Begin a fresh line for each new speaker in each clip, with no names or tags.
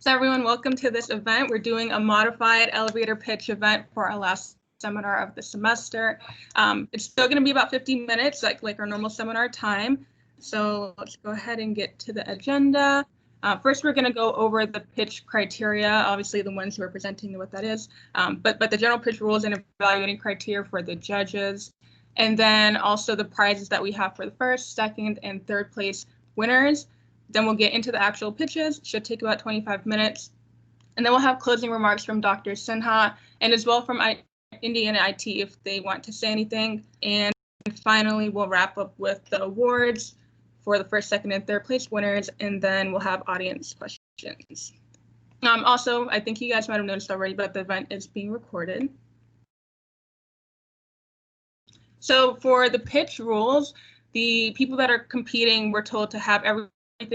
So everyone, welcome to this event. We're doing a modified elevator pitch event for our last seminar of the semester. It's still going to be about 15 minutes, like our normal seminar time. So let's go ahead and get to the agenda. First, we're going to go over the pitch criteria, obviously the ones who are presenting what that is, but the general pitch rules and evaluating criteria for the judges, and then also the prizes that we have for the first, second, and third place winners. Then we'll get into the actual pitches. Should take about 25 minutes. And then we'll have closing remarks from Dr. Sinha and as well from Indiana IT if they want to say anything. And finally, we'll wrap up with the awards for the first, second, and third place winners. And then we'll have audience questions. Also, I think you guys might have noticed already, but the event is being recorded. So for the pitch rules, the people that are competing were told to have everything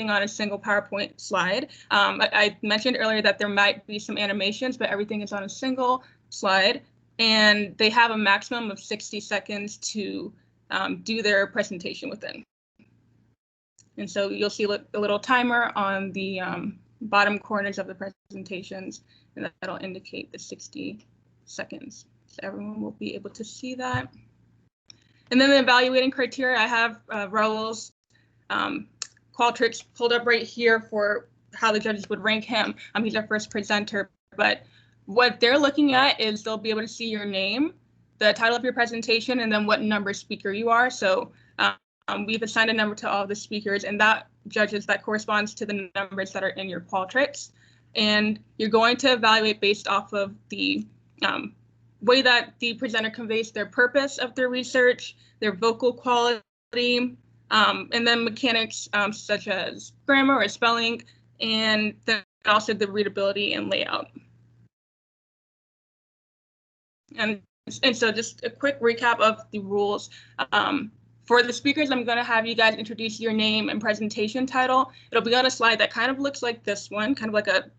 on a single PowerPoint slide. I mentioned earlier that there might be some animations, but everything is on a single slide, and they have a maximum of 60 seconds to do their presentation within. And so you'll see a little timer on the bottom corners of the presentations, and that'll indicate the 60 seconds. So everyone will be able to see that. And then the evaluating criteria, I have Raul's Qualtrics pulled up right here for how the judges would rank him. He's our first presenter, but what they're looking at is they'll be able to see your name, the title of your presentation, and then what number speaker you are. So we've assigned a number to all of the speakers, and that corresponds to the numbers that are in your Qualtrics. And you're going to evaluate based off of the way that the presenter conveys their purpose of their research, their vocal quality, and then mechanics such as grammar or spelling, and then also the readability and layout. And so just a quick recap of the rules. For the speakers, I'm going to have you guys introduce your name and presentation title. It'll be on a slide that kind of looks like this one, kind of like a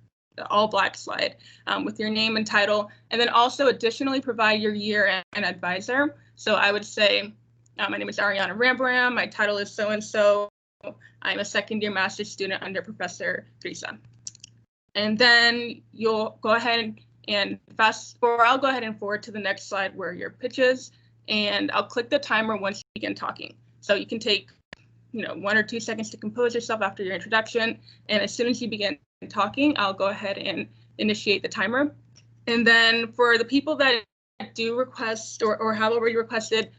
all black slide with your name and title, and then also additionally provide your year and advisor. So I would say, my name is Ariana Rambaram, my title is so-and-so, I'm a second-year master's student under Professor Teresa. And then you'll go ahead and I'll go ahead and forward to the next slide where your pitch is, and I'll click the timer once you begin talking. So you can take 1 or 2 seconds to compose yourself after your introduction, and as soon as you begin talking, I'll go ahead and initiate the timer. And then for the people that do request or have already requested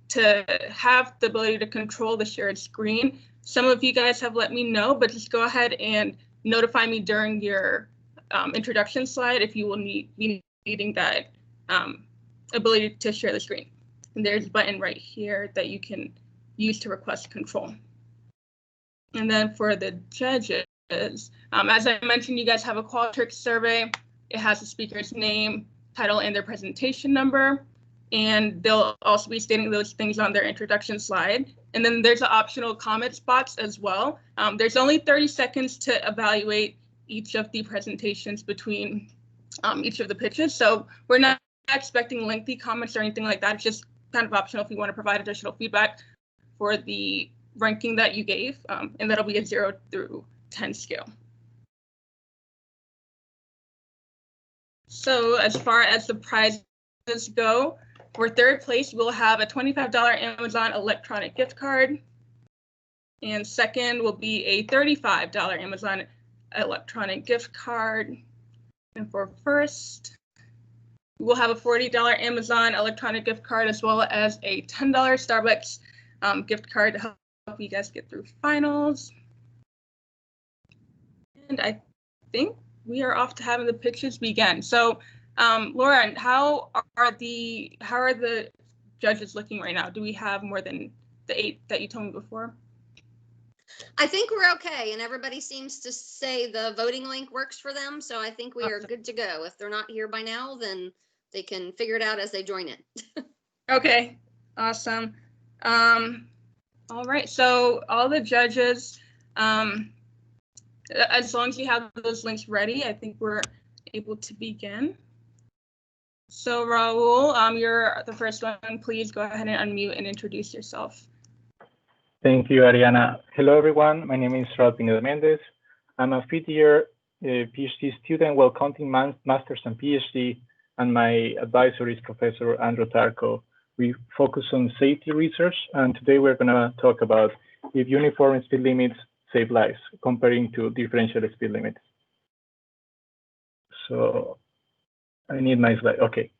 to have the ability to control the shared screen, some of you guys have let me know, but just go ahead and notify me during your introduction slide if you will be needing that ability to share the screen. And there's a button right here that you can use to request control. And then for the judges, as I mentioned, you guys have a Qualtrics survey. It has the speaker's name, title, and their presentation number. And they'll also be stating those things on their introduction slide. And then there's an optional comments box as well. There's only 30 seconds to evaluate each of the presentations between each of the pitches. So we're not expecting lengthy comments or anything like that. It's just kind of optional if you want to provide additional feedback for the ranking that you gave. And that'll be a 0 through 10 scale. So as far as the prizes go, for third place, we'll have a $25 Amazon electronic gift card. And second will be a $35 Amazon electronic gift card. And for first, we'll have a $40 Amazon electronic gift card as well as a $10 Starbucks gift card to help you guys get through finals. And I think we are off to having the pitches begin. So Laura, how are the judges looking right now? Do we have more than the 8 that you told me before?
I think we're okay, and everybody seems to say the voting link works for them, so I think we are good to go. If they're not here by now, then they can figure it out as they join it.
Okay, awesome. All right, so all the judges, as long as you have those links ready, I think we're able to begin. So Raul, you're the first one. Please go ahead and unmute and introduce yourself.
Thank you, Ariana. Hello, everyone. My name is Raul Pinedo Mendez. I'm a fifth-year PhD student, while counting master's and PhD, and my advisor is Professor Andrew Tarko. We focus on safety research, and today we're going to talk about if uniform speed limits save lives, comparing to differential speed limits. So I need my slide. Okay.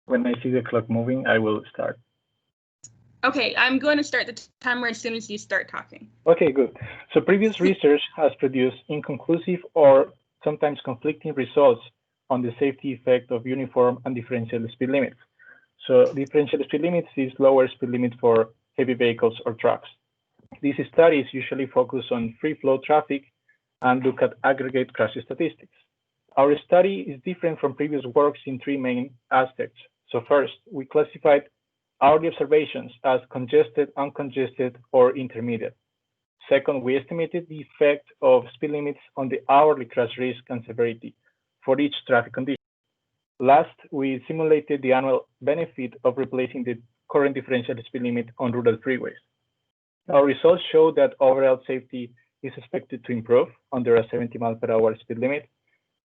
When I see the clock moving, I will start.
Okay, I'm going to start the timer as soon as you start talking.
Okay, good. So previous research has produced inconclusive or sometimes conflicting results on the safety effect of uniform and differential speed limits. So differential speed limits is lower speed limit for heavy vehicles or trucks. These studies usually focus on free flow traffic and look at aggregate crash statistics. Our study is different from previous works in three main aspects. So first, we classified hourly observations as congested, uncongested, or intermediate. Second, we estimated the effect of speed limits on the hourly crash risk and severity for each traffic condition. Last, we simulated the annual benefit of replacing the current differential speed limit on rural freeways. Our results show that overall safety is expected to improve under a 70 mph speed limit,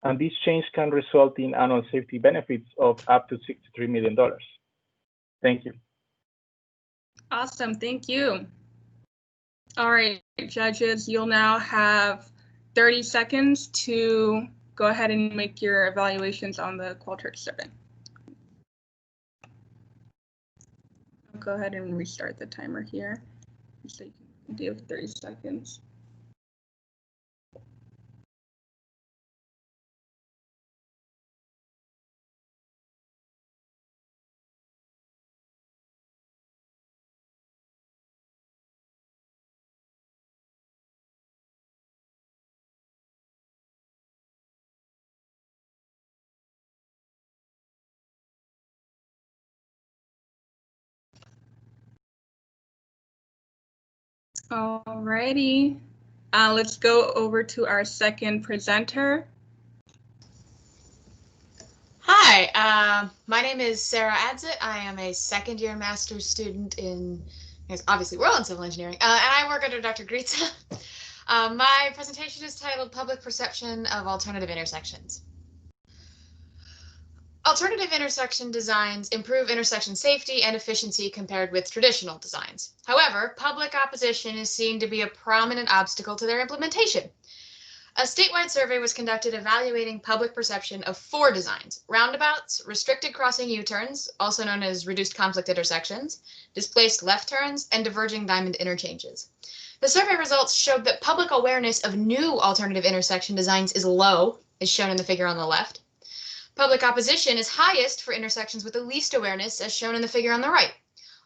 and this change can result in annual safety benefits of up to $63 million. Thank you.
Awesome, thank you. All right, judges, you'll now have 30 seconds to go ahead and make your evaluations on the Qualtrics survey. I'll go ahead and restart the timer here so you can do 30 seconds. Alrighty, let's go over to our second presenter.
Hi, my name is Sarah Adzit. I am a second-year master's student in, obviously we're all in civil engineering, and I work under Dr. Gritza. My presentation is titled Public Perception of Alternative Intersections. Alternative intersection designs improve intersection safety and efficiency compared with traditional designs. However, public opposition is seen to be a prominent obstacle to their implementation. A statewide survey was conducted evaluating public perception of 4 designs: roundabouts, restricted crossing U-turns, also known as reduced conflict intersections, displaced left turns, and diverging diamond interchanges. The survey results showed that public awareness of new alternative intersection designs is low, as shown in the figure on the left. Public opposition is highest for intersections with the least awareness, as shown in the figure on the right.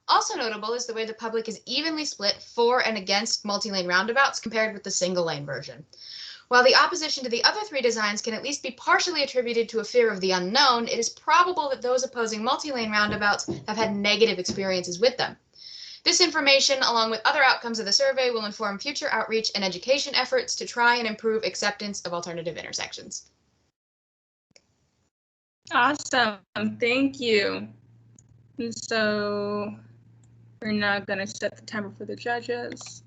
Also notable is the way the public is evenly split for and against multi-lane roundabouts compared with the single-lane version. While the opposition to the other 3 designs can at least be partially attributed to a fear of the unknown, it is probable that those opposing multi-lane roundabouts have had negative experiences with them. This information, along with other outcomes of the survey, will inform future outreach and education efforts to try and improve acceptance of alternative intersections.
Awesome, thank you. And so we're now going to set the timer for the judges.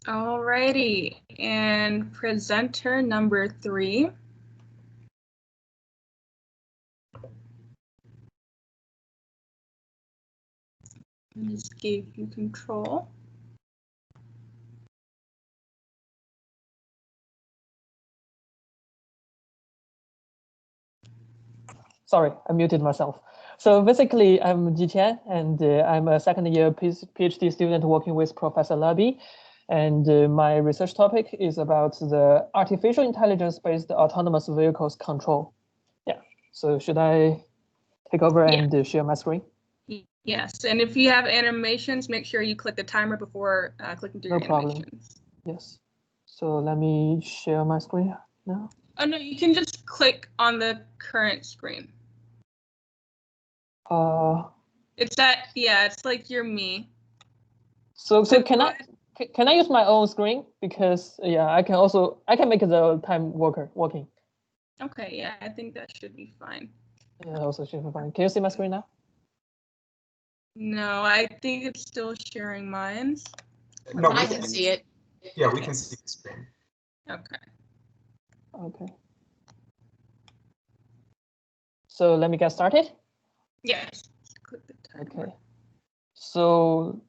Alrighty, and presenter number 3. Just give you control.
Sorry, I muted myself. So basically, I'm Ji Qian, and I'm a second-year PhD student working with Professor Labi. And my research topic is about the artificial intelligence-based autonomous vehicles control. Yeah, so should I take over and share my screen?
Yes, and if you have animations, make sure you click the timer before clicking through your animations.
Yes. So let me share my screen now.
Oh no, you can just click on the current screen. It's that, yeah, it's like you're me.
So can I use my own screen? Because yeah, I can make the time working.
Okay, yeah, I think that should be fine.
Yeah, also should be fine. Can you see my screen now?
No, I think it's still sharing mine.
No,
I can see it.
Yeah, we can see the screen.
Okay.
Okay. So let me get started.
Yes. Click the timer.
Okay. So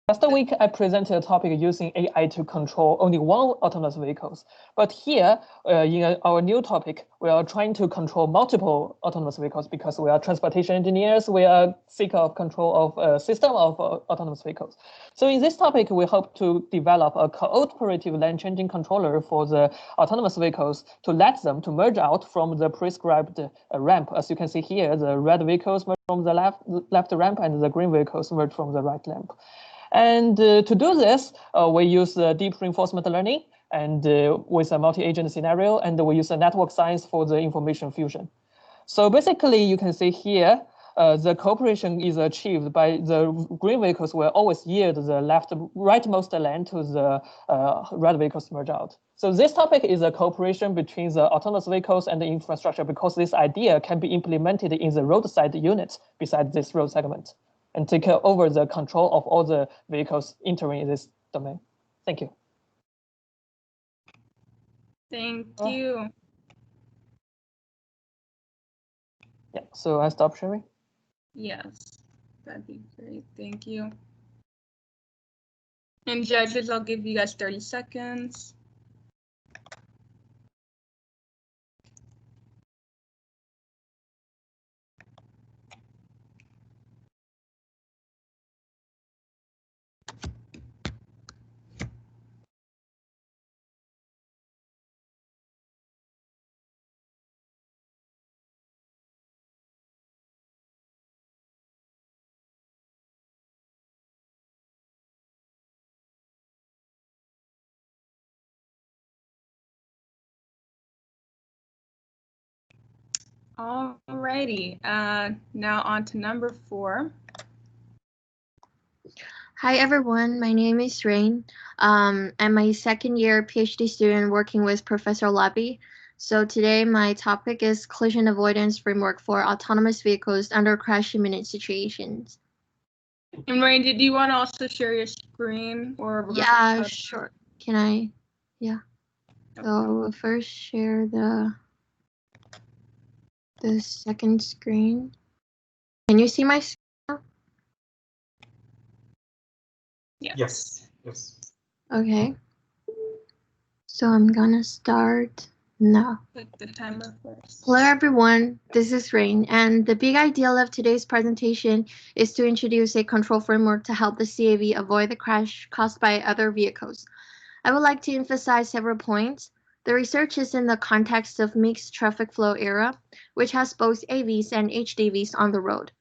last week, I presented a topic using AI to control only one autonomous vehicles. But here, in our new topic, we are trying to control multiple autonomous vehicles because we are transportation engineers. We are seek of control of a system of autonomous vehicles. So in this topic, we hope to develop a cooperative lane changing controller for the autonomous vehicles to let them to merge out from the prescribed ramp. As you can see here, the red vehicles merge from the left ramp and the green vehicles merge from the right ramp. And to do this, we use deep reinforcement learning and with a multi-agent scenario, and we use a network science for the information fusion. So basically, you can see here, the cooperation is achieved by the green vehicles will always yield the rightmost lane to the red vehicles merge out. So this topic is a cooperation between the autonomous vehicles and the infrastructure because this idea can be implemented in the roadside units beside this road segment and take over the control of all the vehicles entering this domain. Thank you.
Thank you.
Yeah, so I stop sharing.
Yes, that'd be great. Thank you. And judges, I'll give you guys 30 seconds. Alrighty, now on to number 4.
Hi everyone, my name is Rain. I'm a second year PhD student working with Professor Labby. So today my topic is collision avoidance framework for autonomous vehicles under crash imminent situations.
And Rain, did you want to also share your screen or?
Yeah, sure. Can I? Yeah. So I will first share the second screen. Can you see my screen now?
Yes. Yes.
Okay. So I'm gonna start now.
Click the timer first.
Hello everyone, this is Rain, and the big idea of today's presentation is to introduce a control framework to help the CAV avoid the crash caused by other vehicles. I would like to emphasize several points. The research is in the context of mixed traffic flow era, which has both AVs and HDVs on the road.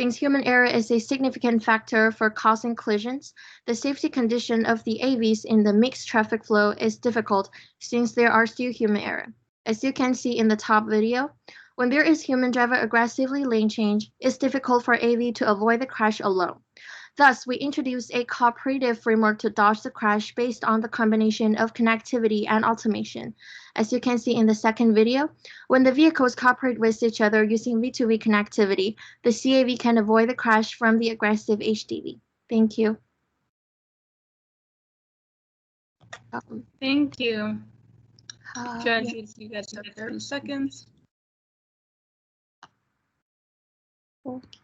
Since human error is a significant factor for causing collisions, the safety condition of the AVs in the mixed traffic flow is difficult since there are still human error. As you can see in the top video, when there is human driver aggressively lane change, it's difficult for AV to avoid the crash alone. Thus, we introduced a cooperative framework to dodge the crash based on the combination of connectivity and automation. As you can see in the second video, when the vehicles cooperate with each other using V2V connectivity, the CAV can avoid the crash from the aggressive HDV. Thank you.
Thank you. Judges,
Yeah.
you guys have 30 seconds.
Okay.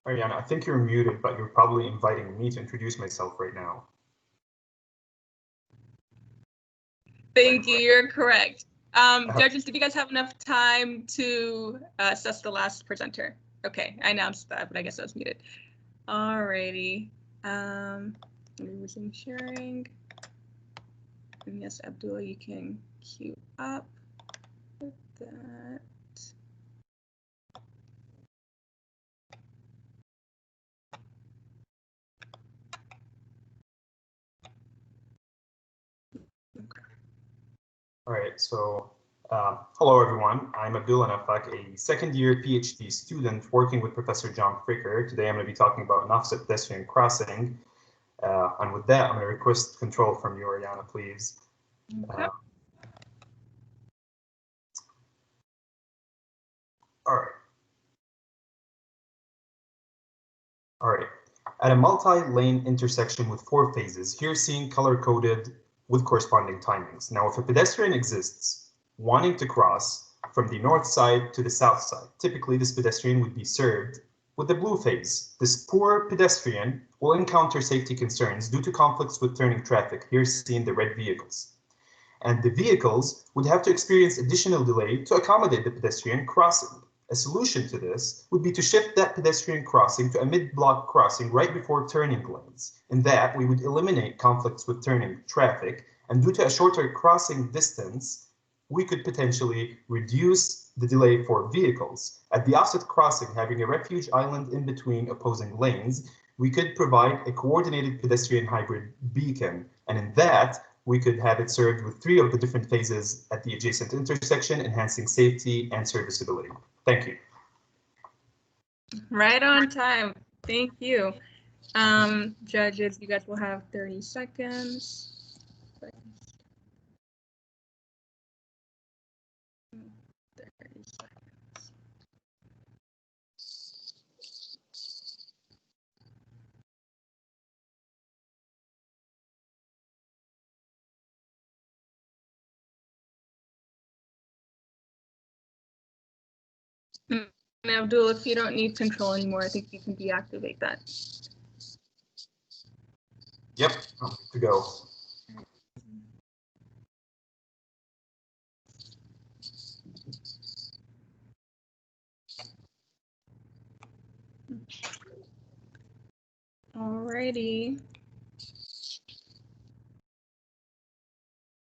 Ariana, I think you're muted, but you're probably inviting me to introduce myself right now.
Thank you, you're correct. Judges, did you guys have enough time to assess the last presenter? Okay, I announced that, but I guess I was muted. Alrighty. Let me resume sharing. And yes, Abdullah, you can queue up with that.
All right, so hello everyone. I'm Abdullah Nafak, a second-year PhD student working with Professor John Fricker. Today I'm going to be talking about an offset pedestrian crossing. And with that, I'm going to request control from you, Ariana, please.
Okay.
All right. At a multi-lane intersection with 4 phases, here seen color-coded with corresponding timings. Now, if a pedestrian exists wanting to cross from the north side to the south side, typically this pedestrian would be served with the blue phase. This poor pedestrian will encounter safety concerns due to conflicts with turning traffic, here seen the red vehicles. And the vehicles would have to experience additional delay to accommodate the pedestrian crossing. A solution to this would be to shift that pedestrian crossing to a mid-block crossing right before turning lanes. In that, we would eliminate conflicts with turning traffic, and due to a shorter crossing distance, we could potentially reduce the delay for vehicles. At the offset crossing, having a refuge island in between opposing lanes, we could provide a coordinated pedestrian hybrid beacon, and in that, we could have it served with 3 of the different phases at the adjacent intersection, enhancing safety and serviceability. Thank you.
Right on time. Thank you. Judges, you guys will have 30 seconds. 30 seconds. And Abdul, if you don't need control anymore, I think you can deactivate that.
Yep, I'm good to go.
Alrighty.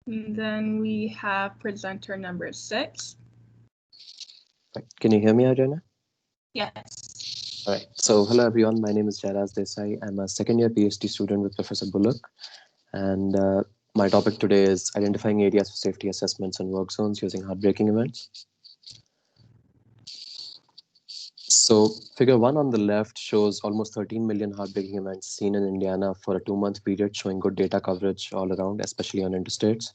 And then we have presenter number 6.
Can you hear me, Ariana?
Yes.
All right. So hello, everyone. My name is Jairaz Desai. I'm a second-year PhD student with Professor Bullock. And my topic today is identifying areas for safety assessments and work zones using heartbreaking events. So figure 1 on the left shows almost 13 million heartbreaking events seen in Indiana for a 2-month period, showing good data coverage all around, especially on interstates.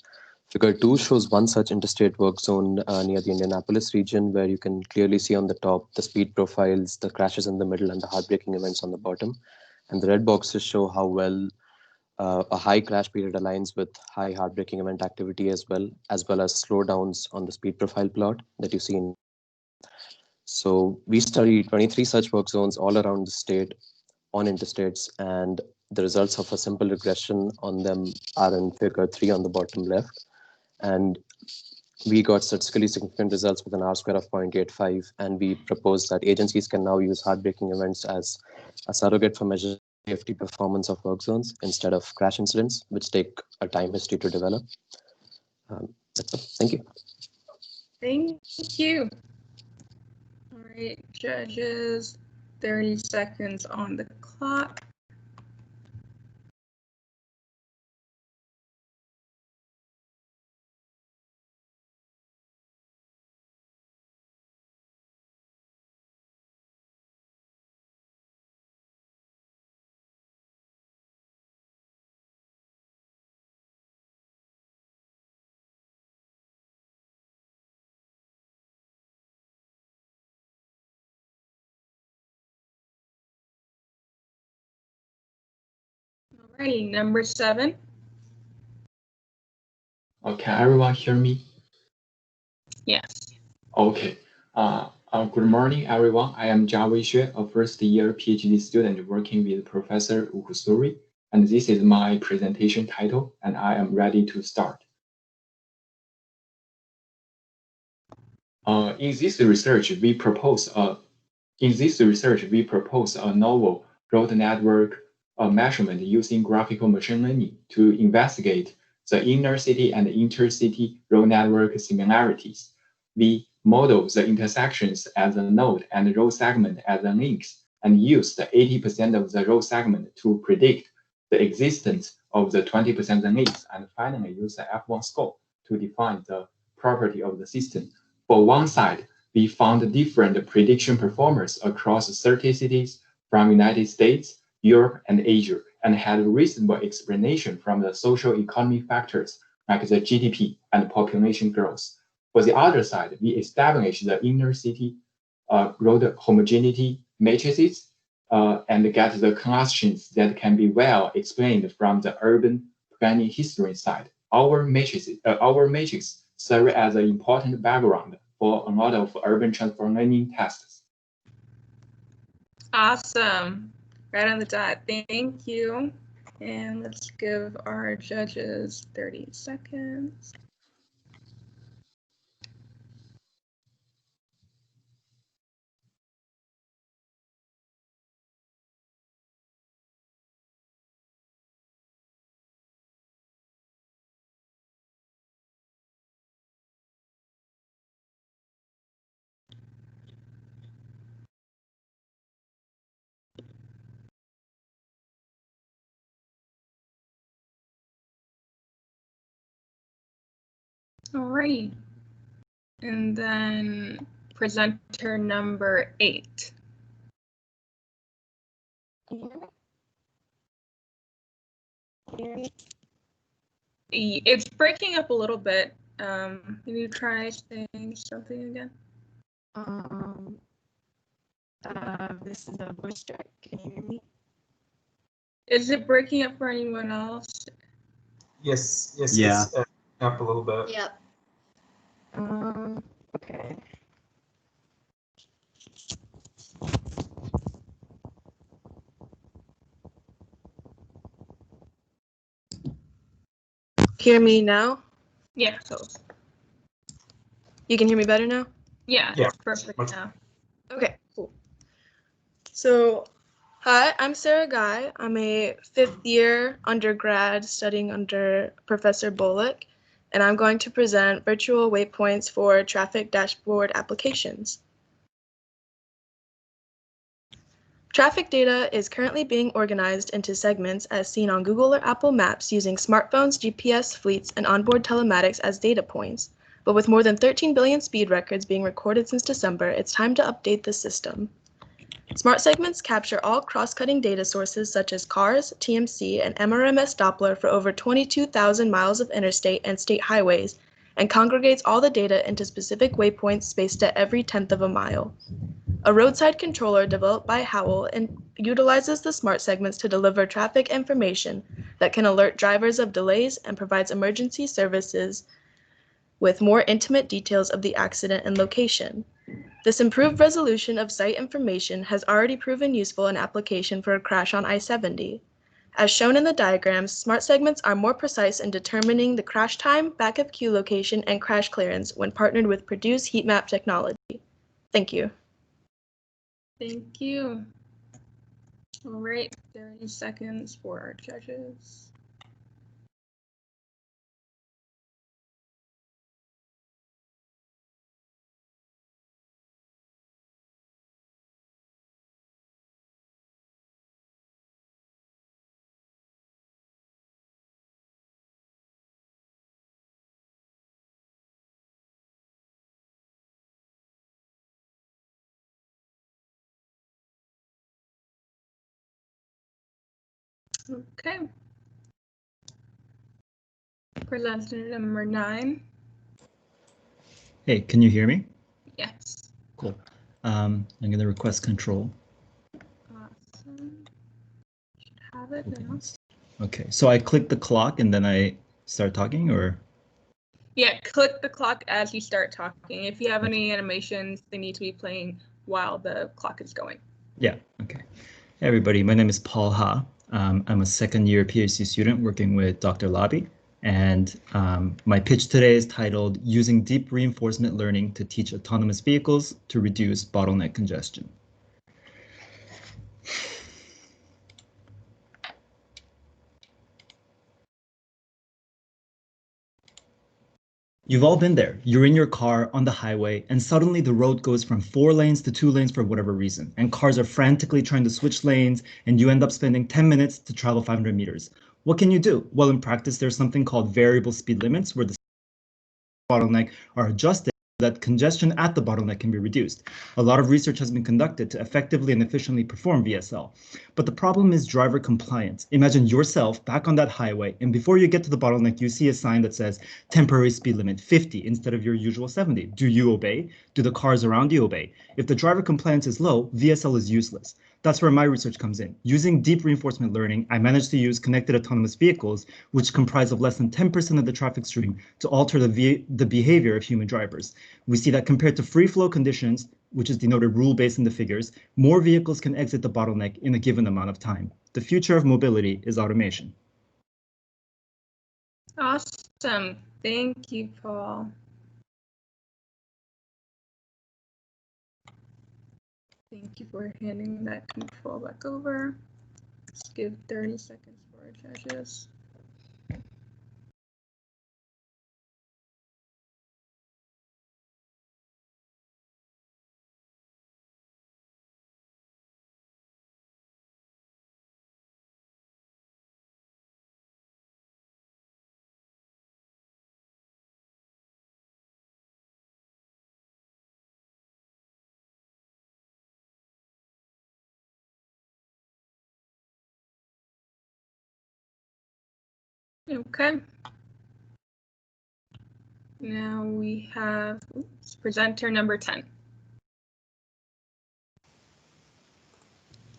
Figure 2 shows one such interstate work zone near the Indianapolis region, where you can clearly see on the top the speed profiles, the crashes in the middle, and the heartbreaking events on the bottom. And the red boxes show how well a high crash period aligns with high heartbreaking event activity as well as slowdowns on the speed profile plot that you see in. So we studied 23 such work zones all around the state on interstates, and the results of a simple regression on them are in figure 3 on the bottom left. And we got statistically significant results with an R-square of 0.85, and we proposed that agencies can now use heartbreaking events as a surrogate for measuring safety performance of work zones instead of crash incidents, which take a time history to develop. That's all. Thank you.
Thank you. All right, judges, 30 seconds on the clock. Alrighty, number 7.
Can everyone hear me?
Yes.
Okay. Good morning, everyone. I am Jia Weixue, a first-year PhD student working with Professor Ukusuri, and this is my presentation title, and I am ready to start. In this research, we propose a novel road network measurement using graphical machine learning to investigate the inner city and intercity road network similarities. We model the intersections as a node and the road segment as a links, and use the 80% of the road segment to predict the existence of the 20% links, and finally use the F1 scope to define the property of the system. For one side, we found different prediction performers across 30 cities from United States, Europe, and Asia, and had reasonable explanation from the social economy factors like the GDP and population growth. For the other side, we established the inner city road homogeneity matrices and get the questions that can be well explained from the urban planning history side. Our matrix serve as an important background for a lot of urban transport learning tests.
Awesome. Right on the dot. Thank you. And let's give our judges 30 seconds. All right. And then presenter number 8. It's breaking up a little bit. Can you try saying something again?
This is a voice check. Can you hear me?
Is it breaking up for anyone else?
Yes,
Yeah.
it's up a little bit.
Yep.
Okay. Hear me now?
Yeah, so
You can hear me better now?
yeah,
Yeah.
it's perfect now.
Okay, cool. So, hi, I'm Sarah Guy. I'm a 5th year undergrad studying under Professor Bullock, and I'm going to present virtual waypoints for traffic dashboard applications. Traffic data is currently being organized into segments as seen on Google or Apple Maps using smartphones, GPS, fleets, and onboard telematics as data points. But with more than 13 billion speed records being recorded since December, it's time to update the system. Smart segments capture all cross-cutting data sources such as cars, TMC, and MRMS Doppler for over 22,000 miles of interstate and state highways, and congregates all the data into specific waypoints spaced at every 1/10 of a mile. A roadside controller developed by Howell utilizes the smart segments to deliver traffic information that can alert drivers of delays and provides emergency services with more intimate details of the accident and location. This improved resolution of site information has already proven useful in application for a crash on I-70. As shown in the diagrams, smart segments are more precise in determining the crash time, back of queue location, and crash clearance when partnered with Purdue's heat map technology. Thank you.
Thank you. All right, 30 seconds for our judges. Okay. Presenter number 9.
Hey, can you hear me?
Yes.
Cool. I'm going to request control.
Awesome. Should have it now.
Okay, so I click the clock and then I start talking, or?
Yeah, click the clock as you start talking. If you have any animations, they need to be playing while the clock is going.
Yeah, okay. Hey everybody, my name is Paul Ha. I'm a second-year PhD student working with Dr. Labi, and my pitch today is titled Using Deep Reinforcement Learning to Teach Autonomous Vehicles to Reduce Bottleneck Congestion. You've all been there. You're in your car on the highway, and suddenly the road goes from 4 lanes to 2 lanes for whatever reason, and cars are frantically trying to switch lanes, and you end up spending 10 minutes to travel 500 meters. What can you do? Well, in practice, there's something called variable speed limits, where the bottleneck are adjusted so that congestion at the bottleneck can be reduced. A lot of research has been conducted to effectively and efficiently perform VSL. But the problem is driver compliance. Imagine yourself back on that highway, and before you get to the bottleneck, you see a sign that says temporary speed limit 50 instead of your usual 70. Do you obey? Do the cars around you obey? If the driver compliance is low, VSL is useless. That's where my research comes in. Using deep reinforcement learning, I managed to use connected autonomous vehicles, which comprise of less than 10% of the traffic stream, to alter the behavior of human drivers. We see that compared to free flow conditions, which is denoted rule-based in the figures, more vehicles can exit the bottleneck in a given amount of time. The future of mobility is automation.
Awesome. Thank you, Paul. Thank you for handing that control back over. Let's give 30 seconds for our judges. Okay. Now we have presenter number 10.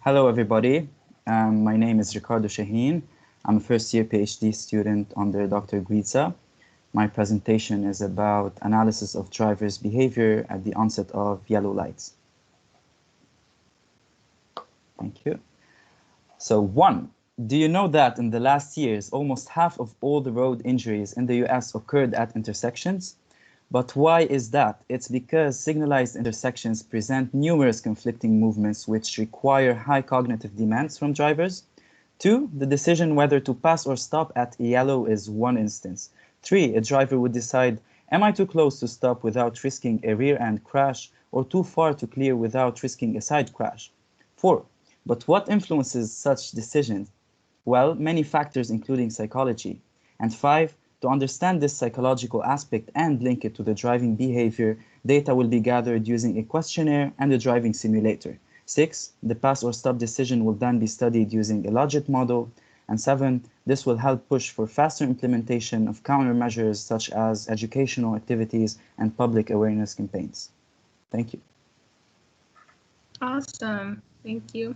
Hello, everybody. My name is Ricardo Shaheen. I'm a first-year PhD student under Dr. Guiza. My presentation is about analysis of drivers' behavior at the onset of yellow lights. Thank you. So 1, do you know that in the last years, almost half of all the road injuries in the US occurred at intersections? But why is that? It's because signalized intersections present numerous conflicting movements which require high cognitive demands from drivers. 2, the decision whether to pass or stop at yellow is one instance. 3, a driver would decide, am I too close to stop without risking a rear-end crash or too far to clear without risking a side crash? 4, but what influences such decisions? Well, many factors including psychology. And 5, to understand this psychological aspect and link it to the driving behavior, data will be gathered using a questionnaire and a driving simulator. 6, the pass or stop decision will then be studied using a logit model. And 7, this will help push for faster implementation of countermeasures such as educational activities and public awareness campaigns. Thank you.
Awesome. Thank you.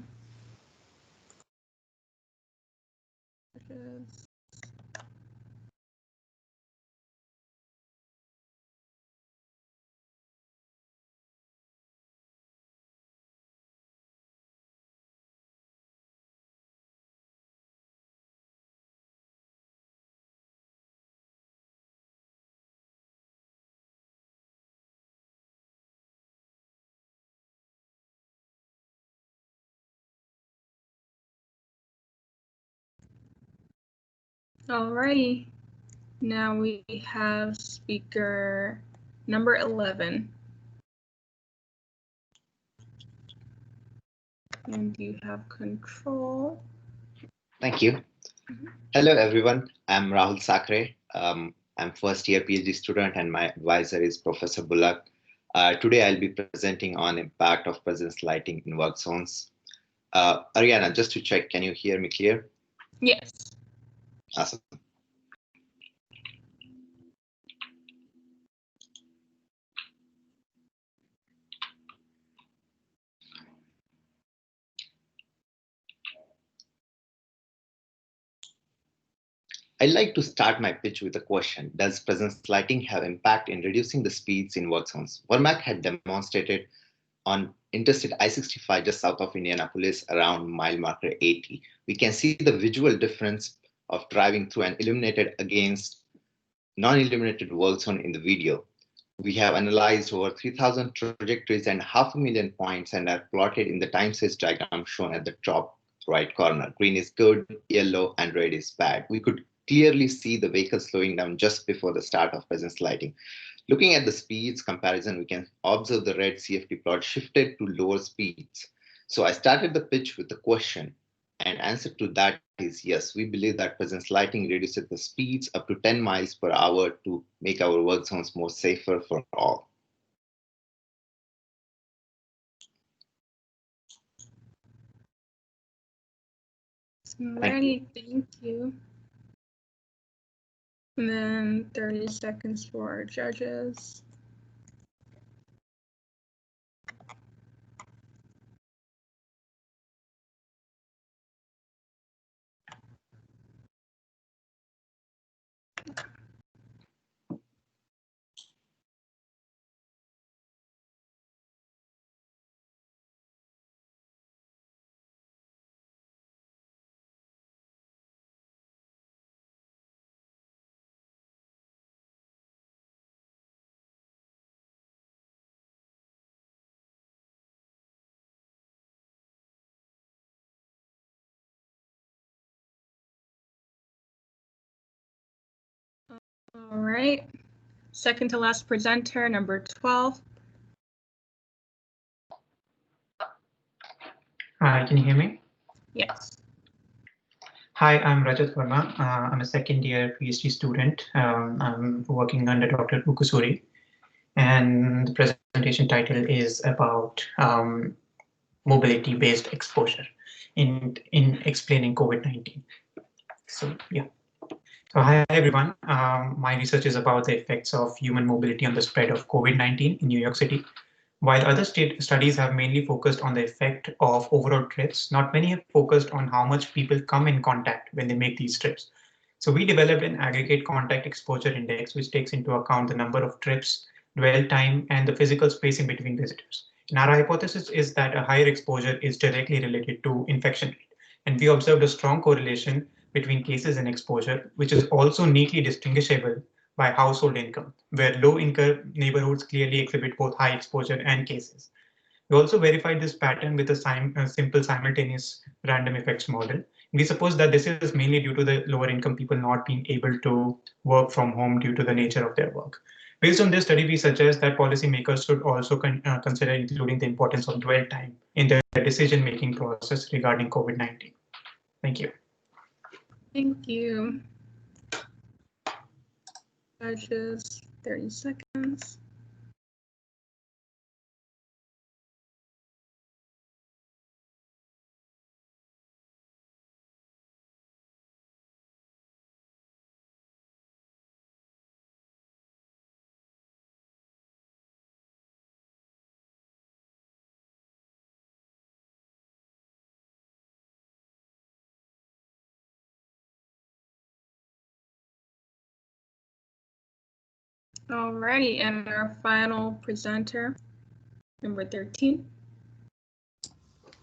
Alrighty. Now we have speaker number 11. And you have control.
Thank you. Hello, everyone. I'm Rahul Sakre. I'm first year PhD student and my advisor is Professor Bullock. Today, I'll be presenting on impact of presence lighting in work zones. Ariana, just to check, can you hear me clear?
Yes.
Awesome. I'd like to start my pitch with a question. Does presence lighting have impact in reducing the speeds in work zones? Vermac had demonstrated on Interstate I-65 just south of Indianapolis around mile marker 80. We can see the visual difference of driving through an illuminated against non-illuminated work zone in the video. We have analyzed over 3,000 trajectories and 500,000 points and are plotted in the time series diagram shown at the top right corner. Green is good, yellow, and red is bad. We could clearly see the vehicle slowing down just before the start of presence lighting. Looking at the speeds comparison, we can observe the red CFD plot shifted to lower speeds. So I started the pitch with the question, and answer to that is yes, we believe that presence lighting reduces the speeds up to 10 miles per hour to make our work zones more safer for all.
Alrighty, thank you. And then 30 seconds for our judges. All right, second to last presenter, number 12.
Can you hear me?
Yes.
Hi, I'm Rajat Verma. I'm a second year PhD student. I'm working under Dr. Ukusuri, and the presentation title is about mobility-based exposure in explaining COVID-19. So yeah. So hi everyone. My research is about the effects of human mobility on the spread of COVID-19 in New York City. While other studies have mainly focused on the effect of overall trips, not many have focused on how much people come in contact when they make these trips. So we developed an aggregate contact exposure index, which takes into account the number of trips, dwell time, and the physical spacing between visitors. And our hypothesis is that a higher exposure is directly related to infection rate. And we observed a strong correlation between cases and exposure, which is also neatly distinguishable by household income, where low-income neighborhoods clearly exhibit both high exposure and cases. We also verified this pattern with a simple simultaneous random effects model. We suppose that this is mainly due to the lower income people not being able to work from home due to the nature of their work. Based on this study, we suggest that policymakers should also consider including the importance of dwell time in their decision-making process regarding COVID-19. Thank you.
Thank you. Judges, 30 seconds. Alrighty, and our final presenter, number 13.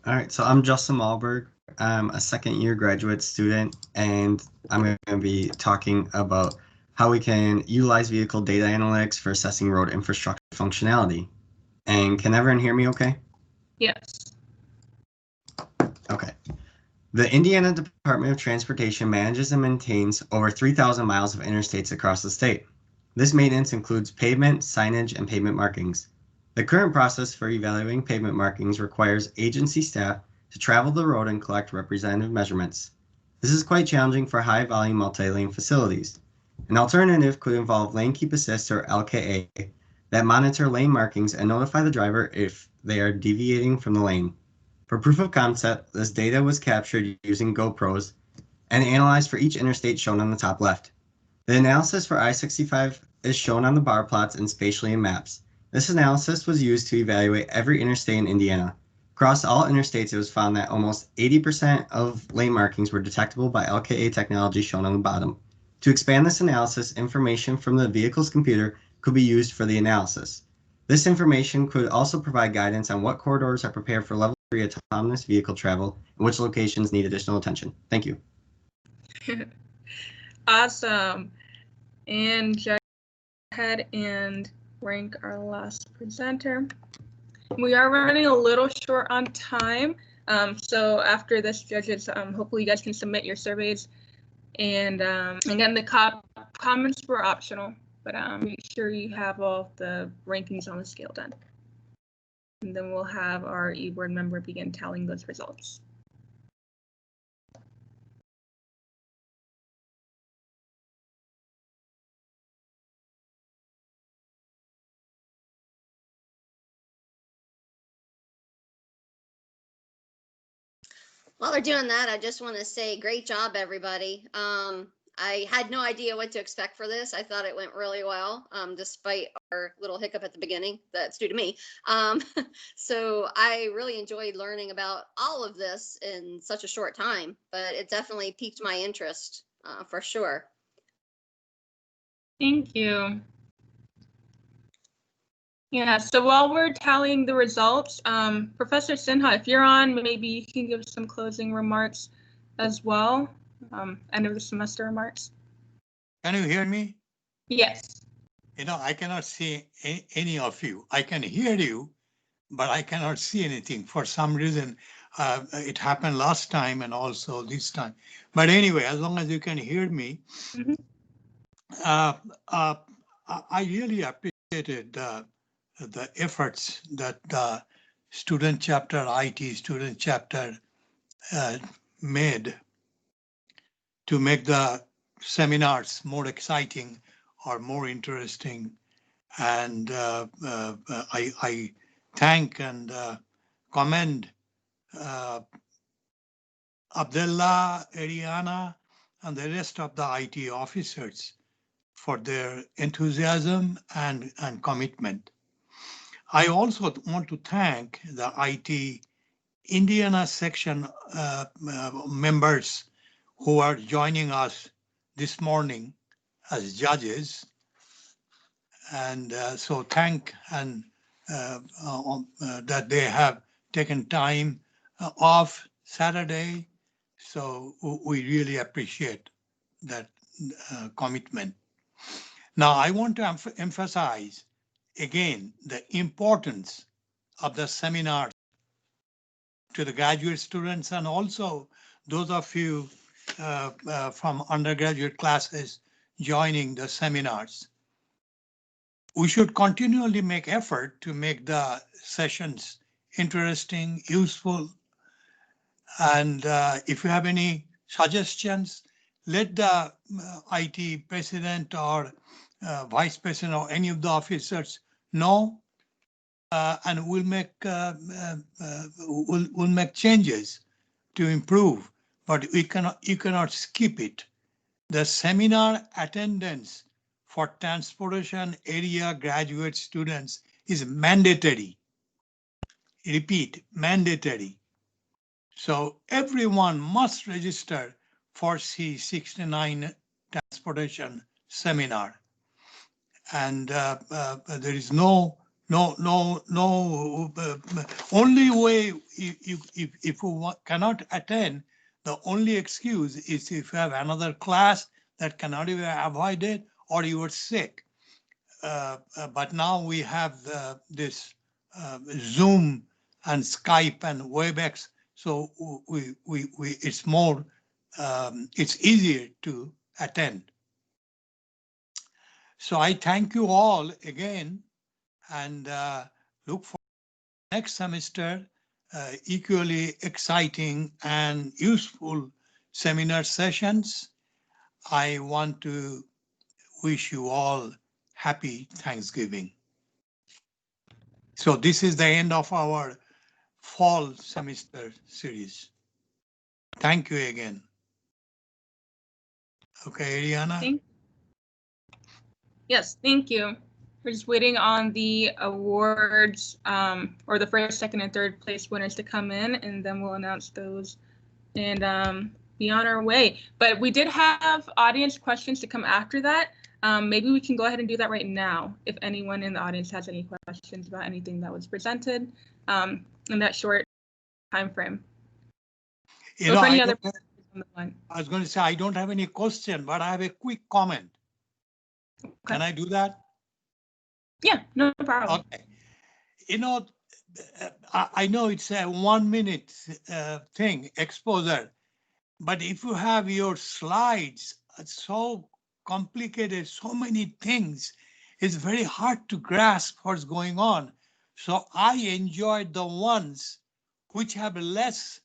All right, so I'm Justin Malberg. I'm a second year graduate student, and I'm going to be talking about how we can utilize vehicle data analytics for assessing road infrastructure functionality. And can everyone hear me okay?
Yes.
Okay. The Indiana Department of Transportation manages and maintains over 3,000 miles of interstates across the state. This maintenance includes pavement, signage, and pavement markings. The current process for evaluating pavement markings requires agency staff to travel the road and collect representative measurements. This is quite challenging for high-volume multi-lane facilities. An alternative could involve lane keep assist or LKA that monitor lane markings and notify the driver if they are deviating from the lane. For proof of concept, this data was captured using GoPros and analyzed for each interstate shown on the top left. The analysis for I-65 is shown on the bar plots and spatially in maps. This analysis was used to evaluate every interstate in Indiana. Across all interstates, it was found that almost 80% of lane markings were detectable by LKA technology shown on the bottom. To expand this analysis, information from the vehicle's computer could be used for the analysis. This information could also provide guidance on what corridors are prepared for level 3 autonomous vehicle travel and which locations need additional attention. Thank you.
Awesome. And go ahead and rank our last presenter. We are running a little short on time. So after this, judges, hopefully you guys can submit your surveys. And again, the comments were optional, but make sure you have all the rankings on the scale done. And then we'll have our e-board member begin tallying those results.
While they're doing that, I just want to say great job, everybody. I had no idea what to expect for this. I thought it went really well, despite our little hiccup at the beginning. That's due to me. So I really enjoyed learning about all of this in such a short time, but it definitely piqued my interest for sure.
Thank you. Yeah, so while we're tallying the results, Professor Sinha, if you're on, maybe you can give some closing remarks as well, end of the semester remarks.
Can you hear me?
Yes.
You know, I cannot see any of you. I can hear you, but I cannot see anything. For some reason, it happened last time and also this time. But anyway, as long as you can hear me, I really appreciated the efforts that the student chapter, IT student chapter made to make the seminars more exciting or more interesting. And I thank and commend Abdullah, Ariana, and the rest of the IT officers for their enthusiasm and commitment. I also want to thank the IT Indiana section members who are joining us this morning as judges. And so thank and that they have taken time off Saturday. So we really appreciate that commitment. Now I want to emphasize again the importance of the seminars to the graduate students and also those of you from undergraduate classes joining the seminars. We should continually make effort to make the sessions interesting, useful, and if you have any suggestions, let the IT president or vice president or any of the officers know, and we'll make changes to improve. But you cannot skip it. The seminar attendance for transportation area graduate students is mandatory. Repeat, mandatory. So everyone must register for C69 transportation seminar. And there is no only way if you cannot attend, the only excuse is if you have another class that cannot be avoided or you are sick. But now we have this Zoom and Skype and WebEx, so it's more, it's easier to attend. So I thank you all again and look for next semester equally exciting and useful seminar sessions. I want to wish you all happy Thanksgiving. So this is the end of our fall semester series. Thank you again. Okay, Ariana?
Yes, thank you. We're just waiting on the awards or the first, second, and third place winners to come in, and then we'll announce those. And be on our way. But we did have audience questions to come after that. Maybe we can go ahead and do that right now if anyone in the audience has any questions about anything that was presented in that short time frame.
You know, I was going to say I don't have any question, but I have a quick comment. Okay. Can I do that?
Yeah, no problem.
Okay. You know, I know it's a 1 minute thing, exposure, but if you have your slides so complicated, so many things, it's very hard to grasp what's going on. So I enjoyed the ones which have less,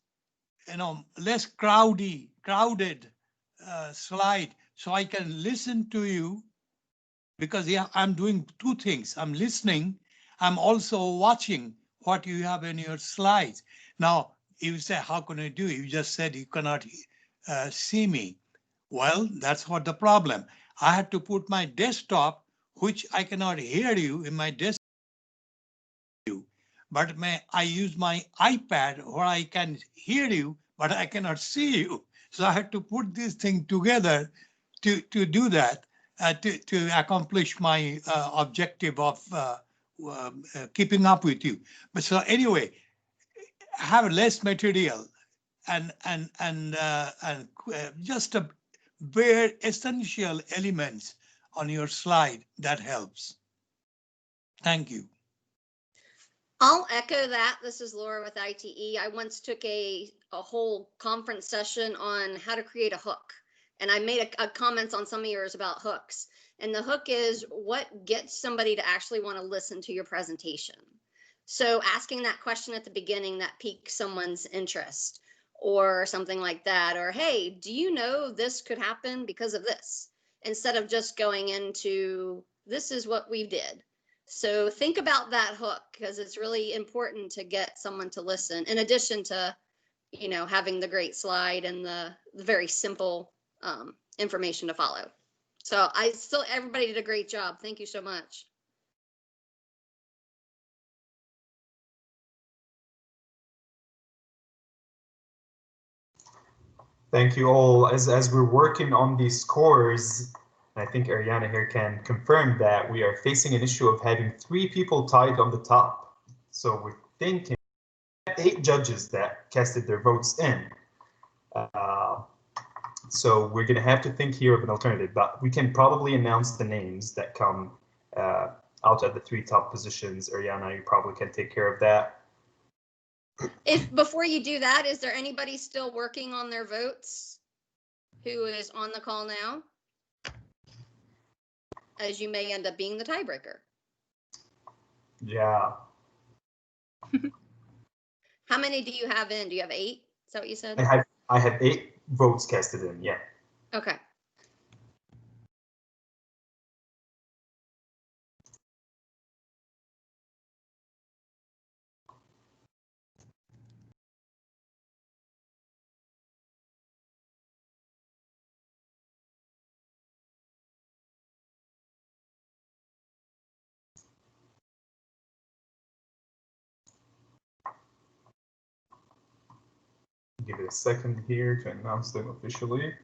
less crowded slide, so I can listen to you, because yeah, I'm doing two things. I'm listening. I'm also watching what you have in your slides. Now, you say, how can I do it? You just said you cannot see me. Well, that's what the problem. I had to put my desktop, which I cannot hear you in my desktop, but I use my iPad where I can hear you, but I cannot see you. So I had to put this thing together to do that, to accomplish my objective of keeping up with you. But so anyway, have less material and just a bare essential elements on your slide. That helps. Thank you.
I'll echo that. This is Laura with ITE. I once took a whole conference session on how to create a hook. And I made a comments on some of yours about hooks. And the hook is what gets somebody to actually want to listen to your presentation. So asking that question at the beginning that piques someone's interest or something like that. Or, hey, do you know this could happen because of this? Instead of just going into, this is what we did. So think about that hook, because it's really important to get someone to listen, in addition to, having the great slide and the very simple information to follow. So everybody did a great job. Thank you so much.
Thank you all. As we're working on these scores, I think Ariana here can confirm that we are facing an issue of having 3 people tied on the top. So we're thinking 8 judges that casted their votes in. So we're going to have to think here of an alternative, but we can probably announce the names that come out at the 3 top positions. Ariana, you probably can take care of that.
If before you do that, is there anybody still working on their votes who is on the call now? As you may end up being the tiebreaker.
Yeah.
How many do you have in? Do you have 8? Is that what you said?
I have 8 votes casted in, yeah.
Okay.
Give it a second here to announce them officially.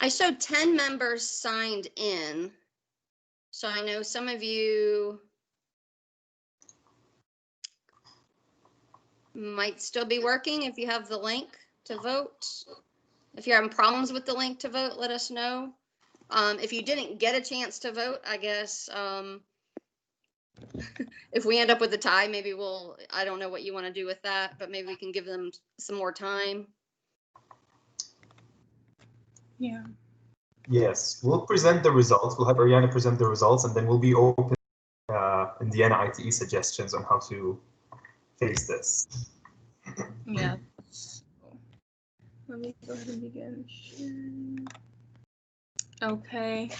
I showed 10 members signed in. So I know some of you might still be working if you have the link to vote. If you're having problems with the link to vote, let us know. If you didn't get a chance to vote, I guess if we end up with a tie, maybe I don't know what you want to do with that, but maybe we can give them some more time.
Yeah.
Yes, we'll present the results. We'll have Ariana present the results, and then we'll be open Indiana ITE suggestions on how to face this.
Yeah. Let me go ahead and begin sharing. Okay.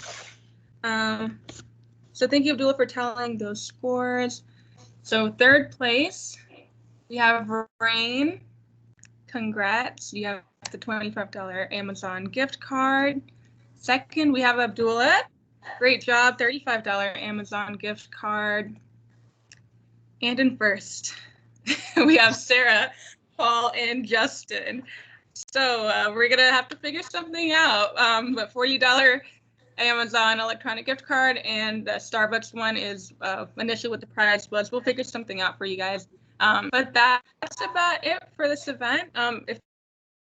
So thank you, Abdullah, for telling those scores. So 3rd place, we have Rain. Congrats. You have the $25 Amazon gift card. 2nd, we have Abdullah. Great job, $35 Amazon gift card. And in first, we have Sarah, Paul, and Justin. So we're gonna have to figure something out. But $40 Amazon electronic gift card, and the Starbucks one is initially what the prize was. We'll figure something out for you guys. But that's about it for this event. If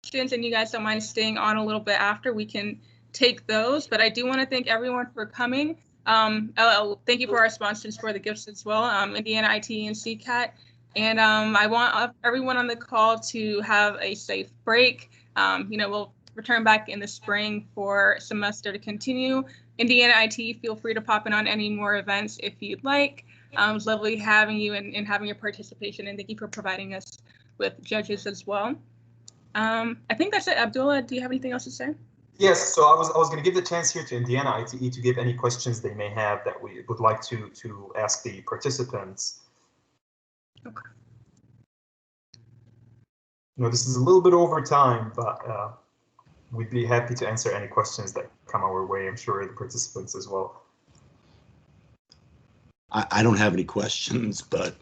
students and you guys don't mind staying on a little bit after, we can take those. But I do want to thank everyone for coming. Thank you for our sponsors for the gifts as well, Indiana ITE and CCAT. And I want everyone on the call to have a safe break. We'll return back in the spring for semester to continue. Indiana ITE, feel free to pop in on any more events if you'd like. It was lovely having you and having your participation, and thank you for providing us with judges as well. I think that's it. Abdullah, do you have anything else to say?
Yes, so I was going to give the chance here to Indiana ITE to give any questions they may have that we would like to ask the participants.
Okay.
This is a little bit over time, but we'd be happy to answer any questions that come our way. I'm sure the participants as well.
I don't have any questions, but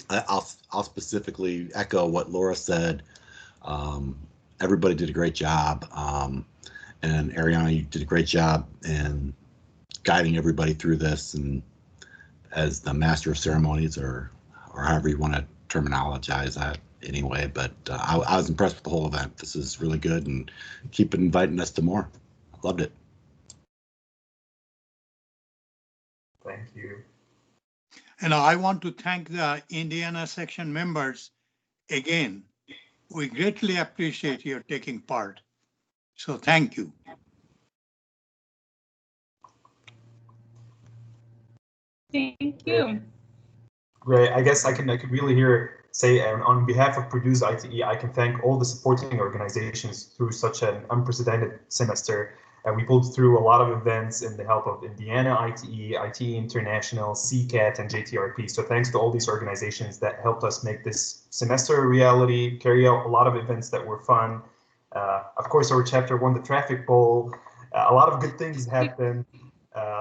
I'll specifically echo what Laura said. Everybody did a great job, and Ariana, you did a great job in guiding everybody through this, and as the master of ceremonies, or however you want to terminologize that anyway. But I was impressed with the whole event. This is really good, and keep inviting us to more. Loved it.
Thank you.
And I want to thank the Indiana section members again. We greatly appreciate your taking part. So thank you.
Thank you.
Great. I guess I could really say on behalf of Purdue's ITE, I can thank all the supporting organizations through such an unprecedented semester. We pulled through a lot of events in the help of Indiana ITE, ITE International, CCAT, and JTRP. So thanks to all these organizations that helped us make this semester a reality, carry out a lot of events that were fun. Of course, our chapter won the traffic poll. A lot of good things happened.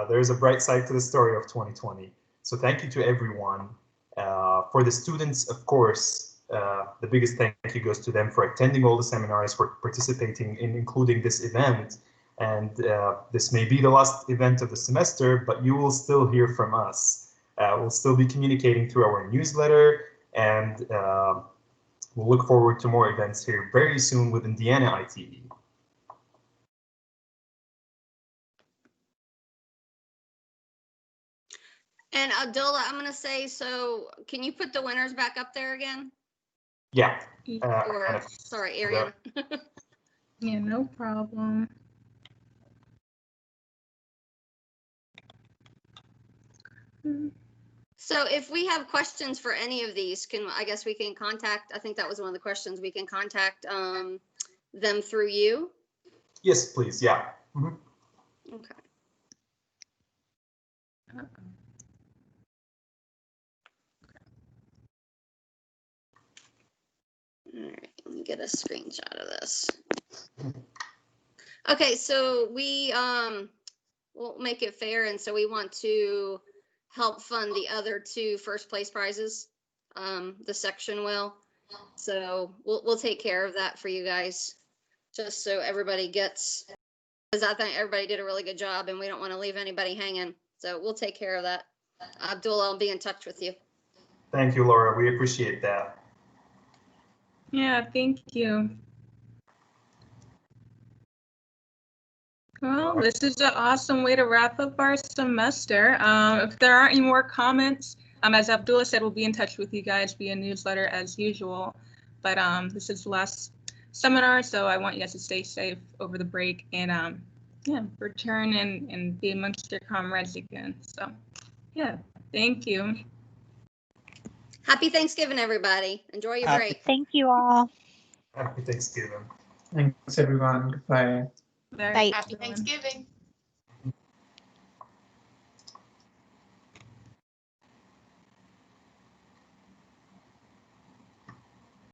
There's a bright side to the story of 2020. So thank you to everyone. For the students, of course, the biggest thank you goes to them for attending all the seminars, for participating in including this event. And this may be the last event of the semester, but you will still hear from us. We'll still be communicating through our newsletter, and we'll look forward to more events here very soon with Indiana ITE.
And Abdullah, I'm going to say, so can you put the winners back up there again?
Yeah.
Sorry, Ariana.
Yeah, no problem.
So if we have questions for any of these, I guess we can contact, I think that was one of the questions, we can contact them through you?
Yes, please. Yeah. Mm-hmm.
Okay. All right, let me get a screenshot of this. Okay, so we we'll make it fair, and so we want to help fund the other 2 first place prizes. The section will. So we'll take care of that for you guys, just so everybody gets, because I think everybody did a really good job and we don't want to leave anybody hanging. So we'll take care of that. Abdullah, I'll be in touch with you.
Thank you, Laura. We appreciate that.
Yeah, thank you. Well, this is an awesome way to wrap up our semester. If there aren't any more comments, as Abdullah said, we'll be in touch with you guys via newsletter as usual. But this is the last seminar, so I want you guys to stay safe over the break and yeah, return and be amongst your comrades again. So yeah, thank you.
Happy Thanksgiving, everybody. Enjoy your break.
Thank you all.
Happy Thanksgiving.
Thanks, everyone. Goodbye.
Bye.
Happy Thanksgiving.